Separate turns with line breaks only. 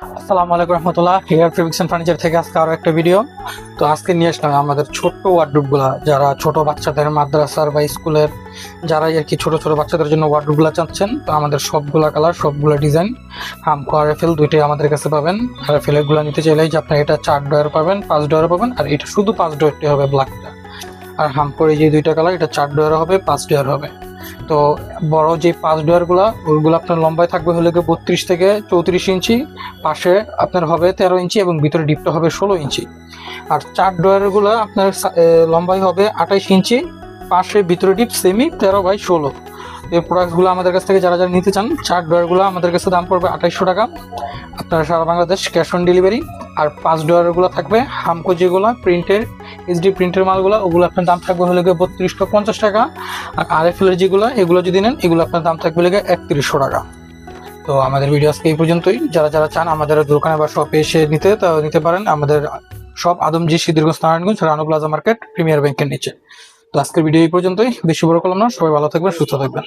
আসসালামু আলাইকুম রহমতুল্লাহ। Hair fabrics and furniture থেকে আজকে আরো একটা ভিডিও। তো আজকে নিয়ে আসলাম আমাদের ছোট্ট ওয়ার্ডরোবগুলা, যারা ছোট বাচ্চাদের মাদ্রাসার বা স্কুলের যারা আর কি ছোট ছোট বাচ্চাদের জন্য ওয়ার্ডরোবগুলা চাচ্ছেন, তো আমাদের সবগুলা কালার সবগুলো ডিজাইন হামকো আর এফএল দুইটাই আমাদের কাছে পাবেন। আর এফএল এর গুলা নিতে চাইলেই যে আপনার এটা 4 ডয়ার পাবেন, 5 ডয়ার পাবেন, আর এটা শুধু 5 ডয়ারটি হবে ব্ল্যাকটা। আর হামকোর এই যে দুইটা কালার, এটা 4 ডয়ার হবে, 5 ডয়ার হবে। তো বড় যে 5 ডয়ার গুলা ওইগুলো আপনার লম্বায় থাকবে হলে 32 থেকে 34 ইঞ্চি, পাশে আপনার হবে 13 ইঞ্চি এবং ভিতরে ডিপটা হবে 16 ইঞ্চি। আর 4 ডয়ার গুলা আপনার লম্বায় হবে 28 ইঞ্চি, পাশে ভিতরে ডিপ সেমি 13/16। এই প্রোডাক্টগুলো আমাদের কাছ থেকে যারা যারা নিতে চান, 4 ডয়ার গুলো আমাদের কাছে দাম পড়বে 2800 টাকা, আপনারা সারা বাংলাদেশ ক্যাশ অন ডেলিভারি। আর 5 ডয়ার গুলো থাকবে হামকো, যেগুলো প্রিন্টের এইচডি প্রিন্টের মালগুলো, ওগুলো আপনার দাম থাকবে হলে 3250 টাকা। আর আরএফএল এর যেগুলো, এগুলো যদি নেন এগুলো আপনার দাম থাকবে হলে 3100 টাকা। তো আমাদের ভিডিও আজকে এই পর্যন্তই। যারা যারা চান আমাদের দোকানে বা শপে এসে নিতে, তা নিতে পারেন। আমাদের সব Adamjee Siddhirganj Narayanganj Ranu plaza market premier ব্যাংকের নিচে। তো আজকের ভিডিও এই পর্যন্তই, বেশি বড় করলাম না। সবাই ভালো থাকবেন, সুস্থ থাকবেন।